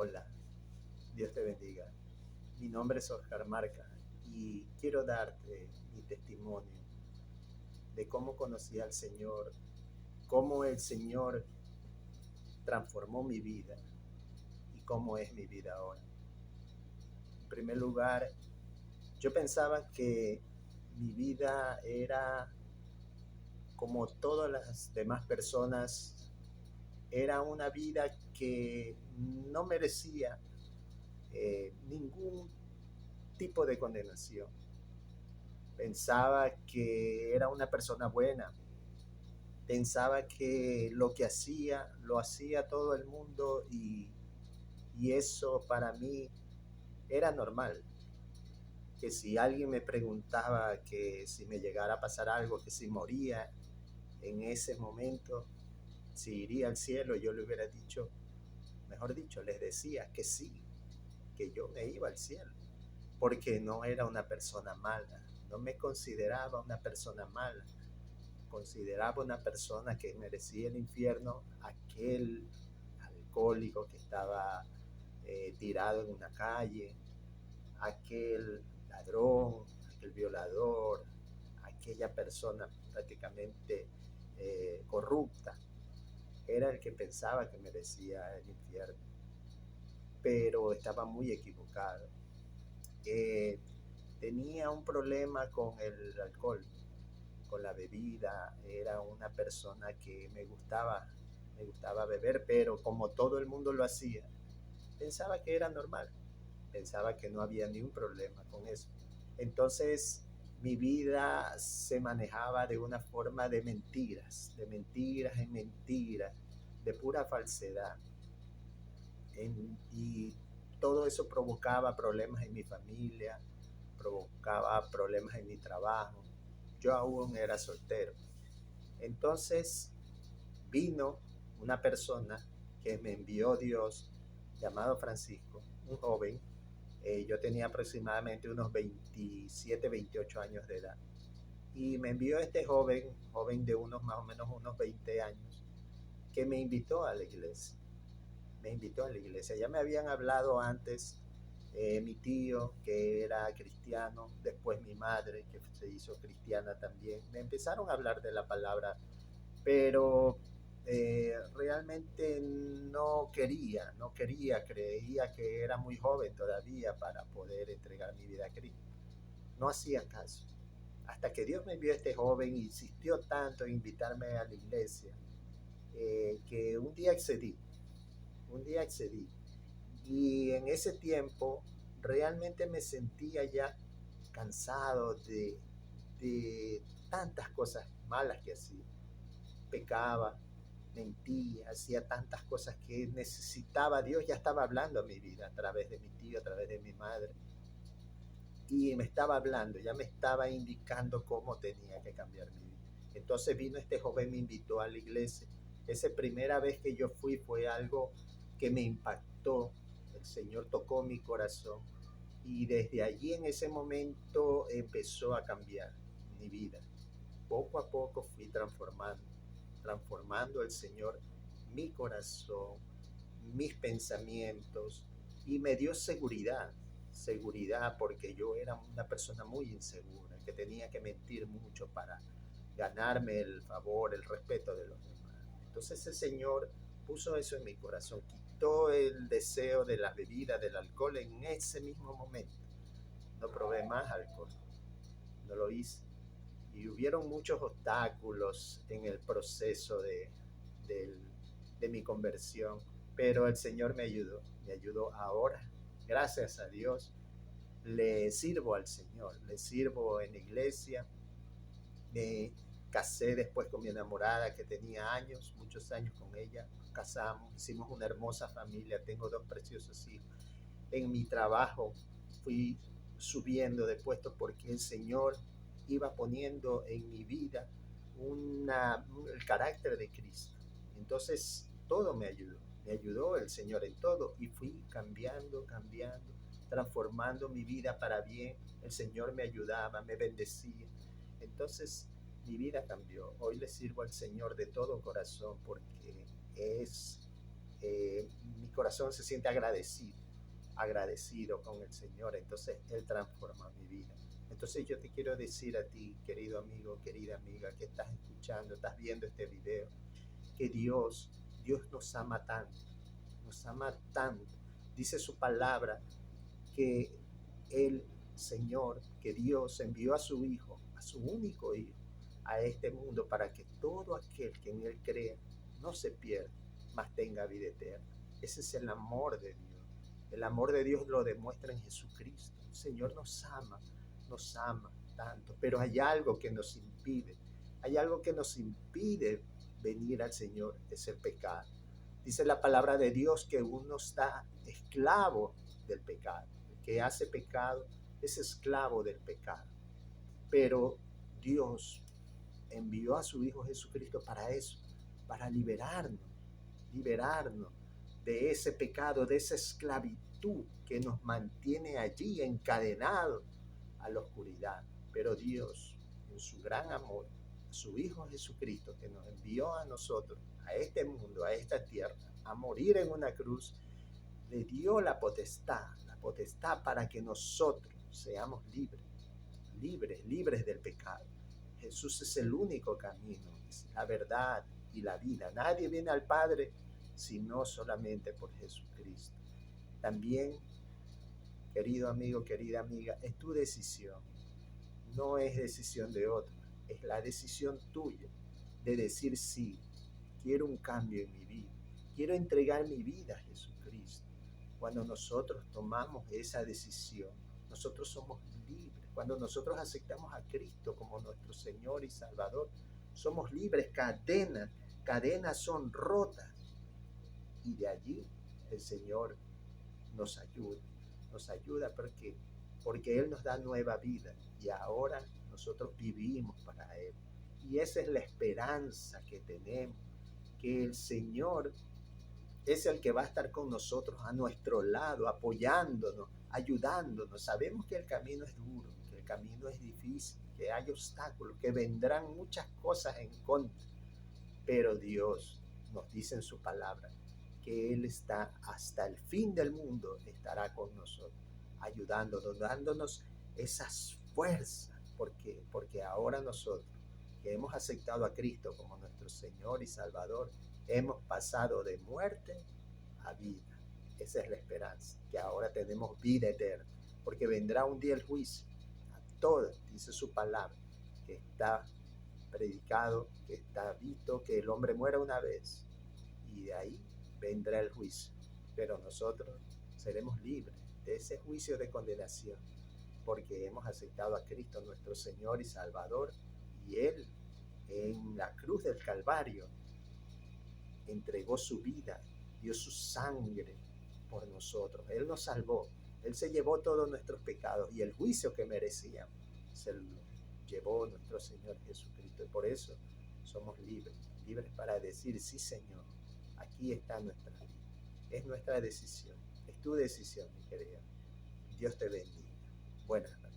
Hola, Dios te bendiga. Mi nombre es Oscar Marca y quiero darte mi testimonio de cómo conocí al Señor, cómo el Señor transformó mi vida y cómo es mi vida ahora. En primer lugar, yo pensaba que mi vida era como todas las demás personas, era una vida que no merecía ningún tipo de condenación. Pensaba que era una persona buena, pensaba que lo que hacía lo hacía todo el mundo y eso para mí era normal. Que si alguien me preguntaba que si me llegara a pasar algo, que si moría en ese momento, si iría al cielo, yo le hubiera dicho, mejor dicho, les decía que sí, que yo me iba al cielo, porque no era una persona mala, no me consideraba una persona mala, consideraba una persona que merecía el infierno, aquel alcohólico que estaba tirado en una calle, aquel ladrón, aquel violador, aquella persona prácticamente corrupta, era el que pensaba que merecía el infierno, pero estaba muy equivocado. Eh, Tenía un problema con el alcohol, con la bebida, era una persona que me gustaba beber, pero como todo el mundo lo hacía, pensaba que era normal, pensaba que no había ni un problema con eso. Entonces mi vida se manejaba de una forma de mentiras en mentiras, de pura falsedad. Y todo eso provocaba problemas en mi familia, provocaba problemas en mi trabajo. Yo aún era soltero. Entonces vino una persona que me envió Dios, llamado Francisco, un joven. Yo tenía aproximadamente unos 27, 28 años de edad. Y me envió este joven, joven de unos más o menos unos 20 años, que me invitó a la iglesia. Me invitó a la iglesia. Ya me habían hablado antes mi tío, que era cristiano, después mi madre, que se hizo cristiana también. Me empezaron a hablar de la palabra, pero realmente no quería, creía que era muy joven todavía para poder entregar mi vida a Cristo. No hacía caso. Hasta que Dios me envió a este joven, insistió tanto en invitarme a la iglesia, que un día accedí. Y en ese tiempo realmente me sentía ya cansado de tantas cosas malas que hacía. Pecaba, mentía, hacía tantas cosas que necesitaba. Dios ya estaba hablando a mi vida a través de mi tío, a través de mi madre. Y me estaba hablando, ya me estaba indicando cómo tenía que cambiar mi vida. Entonces vino este joven, me invitó a la iglesia. Esa primera vez que yo fui fue algo que me impactó. El Señor tocó mi corazón y desde allí en ese momento empezó a cambiar mi vida. Poco a poco fui transformando el Señor mi corazón, mis pensamientos y me dio seguridad, seguridad porque yo era una persona muy insegura, que tenía que mentir mucho para ganarme el favor, el respeto de los demás. Entonces el Señor puso eso en mi corazón, quitó el deseo de la bebida, del alcohol en ese mismo momento. No probé más alcohol, no lo hice. Y hubieron muchos obstáculos en el proceso de, de mi conversión, pero el Señor me ayudó ahora. Gracias a Dios, le sirvo al Señor, le sirvo en la iglesia. Me casé después con mi enamorada que tenía años, muchos años con ella. Nos casamos, hicimos una hermosa familia, tengo dos preciosos hijos. En mi trabajo fui subiendo de puesto porque el Señor iba poniendo en mi vida el carácter de Cristo. Entonces todo me ayudó el Señor en todo y fui cambiando, cambiando, transformando mi vida para bien. El Señor me ayudaba, me bendecía. Entonces mi vida cambió. Hoy le sirvo al Señor de todo corazón porque es mi corazón se siente agradecido con el Señor. Entonces Él transforma mi vida. Entonces yo te quiero decir a ti, querido amigo, querida amiga, que estás escuchando, estás viendo este video, que Dios nos ama tanto. Dice su palabra que el Señor, que Dios envió a su Hijo, a su único Hijo, a este mundo para que todo aquel que en Él cree no se pierda, mas tenga vida eterna. Ese es el amor de Dios. El amor de Dios lo demuestra en Jesucristo. El Señor nos ama tanto, pero hay algo que nos impide. Hay algo que nos impide venir al Señor, es el pecado. Dice la palabra de Dios que uno está esclavo del pecado. El que hace pecado es esclavo del pecado. Pero Dios envió a su Hijo Jesucristo para eso, para liberarnos de ese pecado, de esa esclavitud que nos mantiene allí encadenados a la oscuridad. Pero Dios, en su gran amor, a su Hijo Jesucristo, que nos envió a nosotros, a este mundo, a esta tierra, a morir en una cruz, le dio la potestad para que nosotros seamos libres del pecado. Jesús es el único camino, es la verdad y la vida. Nadie viene al Padre sino solamente por Jesucristo. También, querido amigo, querida amiga, es tu decisión, no es decisión de otro, es la decisión tuya de decir sí, quiero un cambio en mi vida, quiero entregar mi vida a Jesucristo. Cuando nosotros tomamos esa decisión, nosotros somos libres. Cuando nosotros aceptamos a Cristo como nuestro Señor y Salvador, somos libres. Cadenas son rotas. Y de allí el Señor nos ayuda porque Él nos da nueva vida y ahora nosotros vivimos para Él. Y esa es la esperanza que tenemos, que el Señor es el que va a estar con nosotros, a nuestro lado, apoyándonos, ayudándonos. Sabemos que el camino es duro, que el camino es difícil, que hay obstáculos, que vendrán muchas cosas en contra, pero Dios nos dice en su palabra que Él está hasta el fin del mundo, estará con nosotros, ayudándonos, dándonos esas fuerzas, porque ahora nosotros que hemos aceptado a Cristo como nuestro Señor y Salvador, hemos pasado de muerte a vida. Esa es la esperanza, que ahora tenemos vida eterna, porque vendrá un día el juicio a todos, dice su palabra, que está predicado, que está visto, que el hombre muera una vez y de ahí vendrá el juicio. Pero nosotros seremos libres de ese juicio de condenación, porque hemos aceptado a Cristo nuestro Señor y Salvador, y Él en la cruz del Calvario entregó su vida, dio su sangre por nosotros. Él nos salvó, Él se llevó todos nuestros pecados y el juicio que merecíamos se lo llevó nuestro Señor Jesucristo. Y por eso somos libres para decir, sí Señor, aquí está nuestra vida. Es nuestra decisión, es tu decisión, mi querida. Dios te bendiga. Buenas noches.